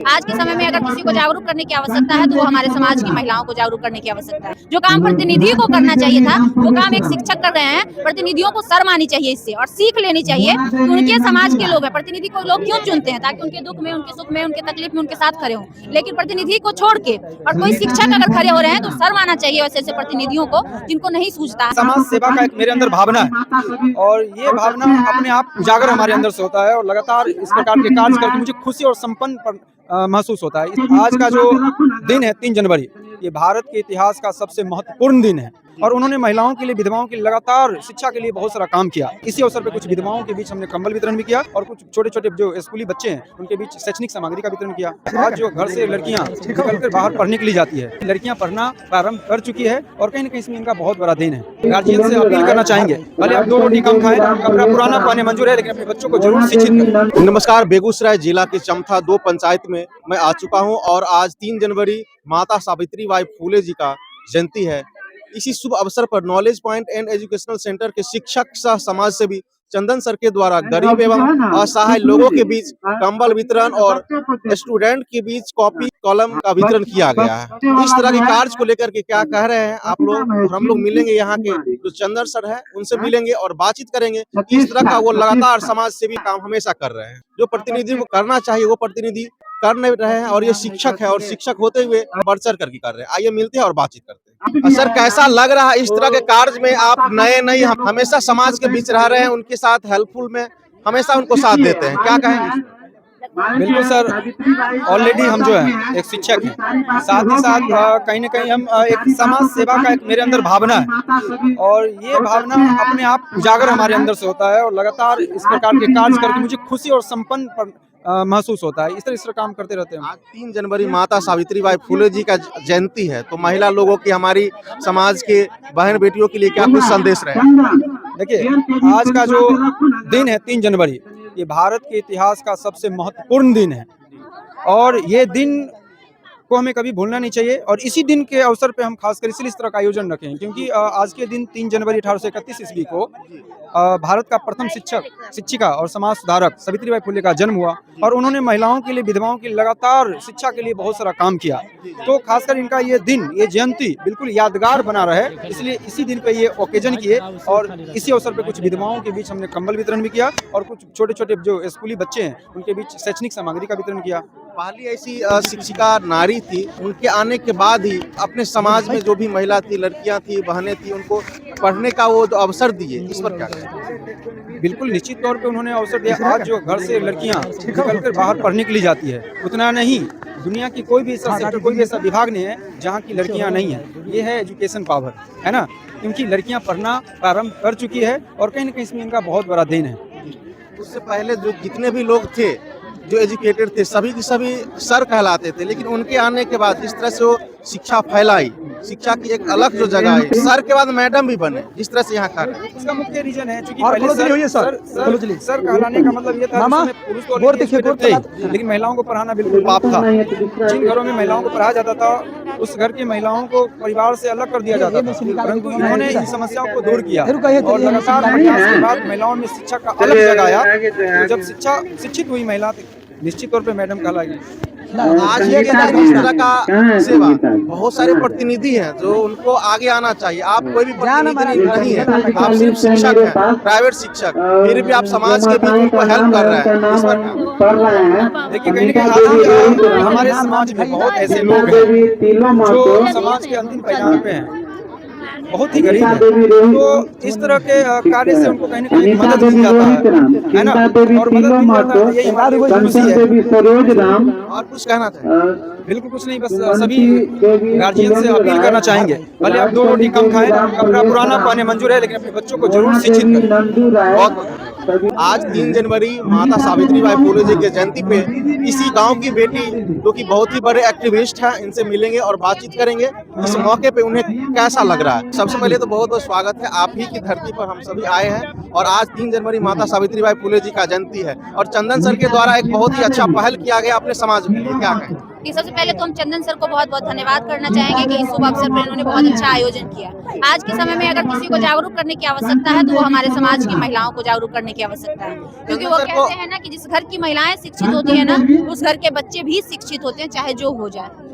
आज के समय में अगर किसी को जागरूक करने की आवश्यकता है तो वो हमारे समाज की महिलाओं को जागरूक करने की आवश्यकता है। जो काम प्रतिनिधि को करना चाहिए था वो काम एक शिक्षक कर रहे हैं। प्रतिनिधियों को शर्म आनी चाहिए इससे और सीख लेनी चाहिए कि उनके समाज के लोग हैं। प्रतिनिधि को लोग क्यों चुनते हैं? ताकि उनके दुख में, उनके सुख में, उनके तकलीफ में उनके साथ खड़े हों। लेकिन प्रतिनिधि को छोड़ के और कोई शिक्षक अगर खड़े हो रहे हैं तो शर्म आना चाहिए वैसे ऐसे प्रतिनिधियों को जिनको नहीं सूझता। समाज सेवा का एक मेरे अंदर भावना है और ये भावना अपने आप उजागर हमारे अंदर से होता है और लगातार इस प्रकार के कार्य करके मुझे खुशी और संपन्न महसूस होता है। आज का जो दिन है 3 जनवरी, ये भारत के इतिहास का सबसे महत्वपूर्ण दिन है और उन्होंने महिलाओं के लिए, विधवाओं के लिए लगातार शिक्षा के लिए बहुत सारा काम किया। इसी अवसर पे कुछ विधवाओं के बीच हमने कंबल वितरण भी किया और कुछ छोटे छोटे जो स्कूली बच्चे हैं उनके बीच शैक्षणिक सामग्री का वितरण किया। आज जो घर से लड़कियां निकलकर बाहर पढ़ने के लिए जाती है, लड़कियां पढ़ना प्रारंभ कर चुकी है और कहीं न कहीं इसमें इनका बहुत बड़ा देन है। गार्जियन से अपील करना चाहेंगे, भले आप 2 रोटी कम खाएं, कपड़ा पुराना पहने मंजूर है, लेकिन अपने बच्चों को जरूर शिक्षित करें। नमस्कार, बेगूसराय जिला के चमथा 2 पंचायत में मैं आ चुका हूं और आज 3 जनवरी माता सावित्री बाई फुले जी का जयंती है। इसी शुभ अवसर पर knowledge point and educational centre के शिक्षक सह समाज सेवी चंदन सर के द्वारा गरीब एवं असहाय लोगों के बीच कंबल वितरण और स्टूडेंट के बीच कॉपी कॉलम का वितरण किया गया है। इस तरह के कार्य को लेकर के क्या कह रहे हैं आप लोग, और हम लोग मिलेंगे यहाँ के जो चंदन सर है उनसे मिलेंगे और बातचीत करेंगे। इस तरह का वो लगातार समाज सेवी काम हमेशा कर रहे हैं। जो प्रतिनिधि को करना चाहिए वो प्रतिनिधि कर नहीं रहे हैं और ये शिक्षक है और शिक्षक होते हुए बढ़ चढ़ करके कर रहे हैं। आइए मिलते हैं और बातचीत करते हैं। सर, कैसा लग रहा है इस तरह के कार्य में? आप नए नहीं हमेशा समाज के बीच रह रहे हैं, उनके साथ हेल्पफुल में हमेशा उनको साथ देते हैं, क्या कहेंगे? बिल्कुल सर, ऑलरेडी हम जो है एक शिक्षक हैं, साथ ही साथ कहीं न कहीं हम एक समाज सेवा का एक मेरे अंदर भावना है और ये भावना अपने आप उजागर हमारे अंदर से होता है और लगातार इस प्रकार के कार्य करके मुझे खुशी और संपन्न महसूस होता है। इस तरह काम करते रहते हैं। आज 3 जनवरी माता सावित्री बाई फुले जी का जयंती है, तो महिला लोगों की, हमारी समाज के बहन बेटियों के लिए क्या कुछ संदेश रहे? देखिए, आज का जो दिन है 3 जनवरी, ये भारत के इतिहास का सबसे महत्वपूर्ण दिन है और ये दिन को हमें कभी भूलना नहीं चाहिए और इसी दिन के अवसर पे हम खासकर इसलिए इस तरह का आयोजन रखें क्योंकि आज के दिन 3 जनवरी 1831 ईस्वी को भारत का प्रथम शिक्षिका और समाज सुधारक सावित्रीबाई फुले का जन्म हुआ और उन्होंने महिलाओं के लिए, विधवाओं के लिए लगातार शिक्षा के लिए बहुत सारा काम किया। तो खासकर इनका ये दिन, ये जयंती बिल्कुल यादगार बना रहे, इसलिए इसी दिन पे ये ओकेजन किए और इसी अवसर पे कुछ विधवाओं के बीच हमने कंबल वितरण भी किया और कुछ छोटे छोटे जो स्कूली बच्चे हैं उनके बीच शैक्षणिक सामग्री का वितरण किया। पहली ऐसी शिक्षिका नारी थी, उनके आने के बाद ही अपने समाज में जो भी महिला थी, लड़कियां थी, बहनें थी, उनको पढ़ने का वो अवसर दिए। इस पर क्या कहें? बिल्कुल निश्चित तौर पे उन्होंने अवसर दिया। आज जो घर से लड़कियां निकलकर बाहर पढ़ने के लिए जाती है, उतना नहीं, दुनिया की कोई भी ऐसा सेक्टर, कोई भी ऐसा विभाग नहीं है जहाँ की लड़कियां नहीं है। ये है एजुकेशन पावर, है ना, क्योंकि लड़कियां पढ़ना प्रारंभ कर चुकी है और कहीं न कहीं इसमें इनका बहुत बड़ा देन है। उससे पहले जो जितने भी लोग थे जो एजुकेटेड थे, सभी के सभी सर कहलाते थे, लेकिन उनके आने के बाद जिस तरह से वो शिक्षा फैलाई, शिक्षा की एक अलग जो जगह है, सर के बाद मैडम भी बने, जिस तरह से यहाँ कर रहे हैं। इसका मुख्य रीजन है क्योंकि पहले सर कहलाने का मतलब ये था पुरुष तो थे, लेकिन महिलाओं को पढ़ाना बिल्कुल पाप था। जिन घरों में महिलाओं को पढ़ाया जाता था उस घर की महिलाओं को परिवार से अलग कर दिया जाता था, परंतु इन्होंने इन समस्याओं को दूर किया और लगातार प्रयास के बाद महिलाओं में शिक्षा का अलग जगह आया। तो जब शिक्षित हुई महिला निश्चित तौर पे मैडम कहलाएगी। आज ये इस तरह का सेवा, बहुत सारे प्रतिनिधि हैं जो उनको आगे आना चाहिए। आप कोई भी प्रतिनिधि नहीं है, आप सिर्फ शिक्षक हैं, प्राइवेट शिक्षक, फिर भी आप समाज के बीच उनको हेल्प कर रहे हैं। इस पर देखिए, कहीं न कहीं हमारे समाज में बहुत ऐसे लोग हैं जो समाज के अंतिम पायदान पे हैं, बहुत ही गरीब है, तो इस तरह के कार्य से उनको कहीं न कहीं मदद मिल जाता है ना, और मदद मिल जाता है, यही हमारी खुशी है। और कुछ कहना चाहिए? बिल्कुल कुछ नहीं, बस सभी गार्जियन से अपील करना चाहेंगे, भले आप 2 रोटी कम खाएं, कपड़ा पुराना पहने मंजूर है, लेकिन अपने बच्चों को जरूर शिक्षित करें। आज 3 जनवरी माता सावित्री बाई फुले जी के जयंती पे इसी गांव की बेटी जो कि बहुत ही बड़े एक्टिविस्ट हैं, इनसे मिलेंगे और बातचीत करेंगे। इस मौके पे उन्हें कैसा लग रहा है? सबसे पहले तो बहुत बहुत स्वागत है, आप ही की धरती पर हम सभी आए हैं और आज 3 जनवरी माता सावित्री बाई फुले जी का जयंती है और चंदन सर के द्वारा एक बहुत ही अच्छा पहल किया गया अपने समाज के लिए, क्या कहें? कि सबसे पहले तो हम चंदन सर को बहुत बहुत धन्यवाद करना चाहेंगे कि इस शुभ अवसर पर इन्होंने बहुत अच्छा आयोजन किया। आज के समय में अगर किसी को जागरूक करने की आवश्यकता है तो वो हमारे समाज की महिलाओं को जागरूक करने की आवश्यकता है, क्योंकि वो कहते हैं ना कि जिस घर की महिलाएं शिक्षित होती है ना, उस घर के बच्चे भी शिक्षित होते हैं, चाहे जो हो जाए।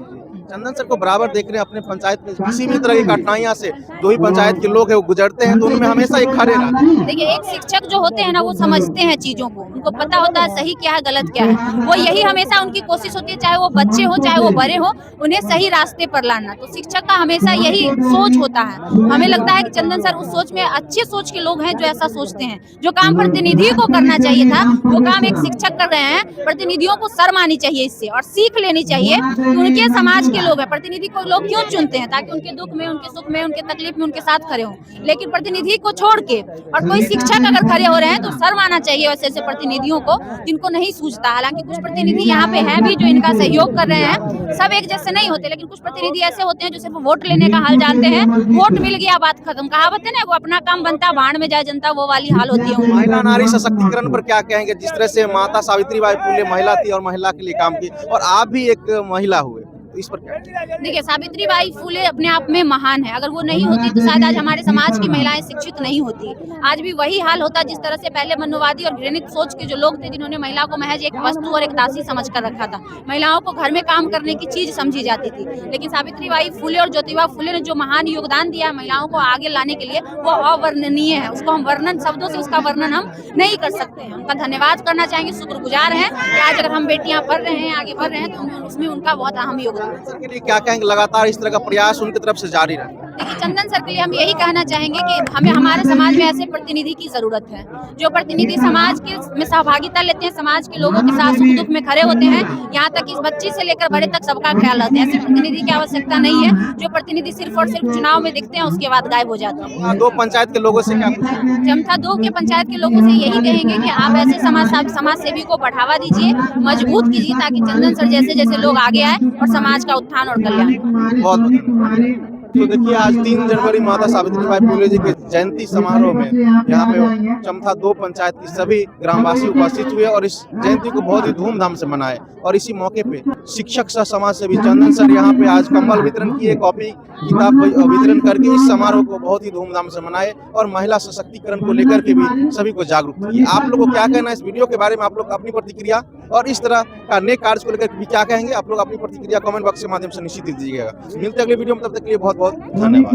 चंदन सर को बराबर देख रहे हैं अपने पंचायत में, किसी भी तरह की कठिनाइयां से जो ही पंचायत के लोग हैं वो गुजरते हैं तो उनमें हमेशा एक खड़े रहते हैं। देखिए, एक शिक्षक जो होते हैं ना, वो समझते हैं चीजों को, उनको पता होता है सही क्या है गलत क्या है। वो यही हमेशा उनकी कोशिश होती है, चाहे वो बच्चे हो चाहे वो बड़े हो, उन्हें सही रास्ते पर लाना। तो शिक्षक का हमेशा यही सोच होता है। हमें लगता है कि चंदन सर उस सोच में अच्छे सोच के लोग हैं जो ऐसा सोचते हैं। जो काम प्रतिनिधि को करना चाहिए था वो काम एक शिक्षक कर रहे हैं। प्रतिनिधियों को शर्म आनी चाहिए इससे और सीख लेनी चाहिए कि उनके समाज के लोग हैं। प्रतिनिधि को लोग क्यों चुनते हैं? ताकि उनके दुख में, उनके सुख में, उनके तकलीफ में उनके साथ खड़े हों। लेकिन प्रतिनिधि को छोड़ के और कोई शिक्षक अगर खड़े हो रहे हैं तो शर्म आना चाहिए वैसे ऐसे प्रतिनिधियों को जिनको नहीं सूझता। हालांकि कुछ प्रतिनिधि यहाँ पे हैं भी जो इनका सहयोग कर रहे हैं। सब एक जैसे नहीं होते, लेकिन कुछ प्रतिनिधि ऐसे होते हैं जो सिर्फ वोट लेने का हाल जानते हैं। वोट मिल गया बात खत्म। कहावत है ना, वो अपना काम बनता भाड़ में जाए जनता, वो वाली हाल होती है। महिला नारी सशक्तिकरण पर क्या कहेंगे? जिस तरह से माता सावित्रीबाई फुले महिला थी और महिला के लिए काम की, और आप भी एक महिला हुए, तो इस पर क्या? देखिए, सावित्रीबाई फुले अपने आप में महान है। अगर वो नहीं होती तो शायद आज हमारे समाज की महिलाएं शिक्षित नहीं होती। आज भी वही हाल होता जिस तरह से पहले मनुवादी और घृणित सोच के जो लोग थे, जिन्होंने महिला को महज एक वस्तु और एक दासी समझ कर रखा था। महिलाओं को घर में काम करने की चीज समझी जाती थी। लेकिन सावित्रीबाई फुले और ज्योतिबा फुले ने जो महान योगदान दिया महिलाओं को आगे लाने के लिए, वो अवर्णनीय है। उसको हम वर्णन शब्दों से उसका वर्णन हम नहीं कर सकते हैं। उनका धन्यवाद करना चाहेंगे, शुक्रगुजार हैं कि आज अगर हम बेटियां पढ़ रहे हैं, आगे बढ़ रहे हैं, तो उसमें उनका बहुत अहम योगदान है। सर के लिए क्या कहेंगे? लगातार इस तरह का प्रयास उनकी तरफ से जारी रहे। देखिए, चंदन सर के लिए हम यही कहना चाहेंगे कि हमें हमारे समाज में ऐसे प्रतिनिधि की जरूरत है जो प्रतिनिधि समाज के में सहभागिता लेते हैं, समाज के लोगों के साथ सुख दुख में खड़े होते हैं, यहाँ तक इस बच्चे से लेकर बड़े तक सबका ख्याल रखते हैं। ऐसे प्रतिनिधि की आवश्यकता नहीं है जो प्रतिनिधि सिर्फ और सिर्फ चुनाव में दिखते हैं, उसके बाद गायब हो जाते हैं। दो पंचायत के लोगों से क्या पूछेंगे? जमथा 2 के पंचायत के लोगों से यही कहेंगे कि आप ऐसे समाज सेवी को बढ़ावा दीजिए, मजबूत कीजिए, ताकि चंदन सर जैसे जैसे लोग आगे आए और समाज का उत्थान और कल्याण। बहुत तो देखिए, आज 3 जनवरी माता सावित्रीबाई फुले जी के जयंती समारोह में यहाँ पे चमथा 2 पंचायत की सभी ग्रामवासी उपस्थित हुए और इस जयंती को बहुत ही धूमधाम से मनाए। और इसी मौके पे शिक्षक सह समाज सेवी चंदन सर यहाँ पे आज कंबल वितरण किए, कॉपी किताब वितरण करके इस समारोह को बहुत ही धूमधाम से मनाए और महिला सशक्तिकरण को लेकर के भी सभी को जागरूक किए। आप लोगों को क्या कहना है इस वीडियो के बारे में? आप लोग अपनी प्रतिक्रिया और इस तरह का नेक कार्य को लेकर भी क्या कहेंगे? आप लोग अपनी प्रतिक्रिया कमेंट बॉक्स के माध्यम से निश्चित दीजिएगा। मिलते अगले वीडियो में, तब तक के लिए बहुत बहुत धन्यवाद।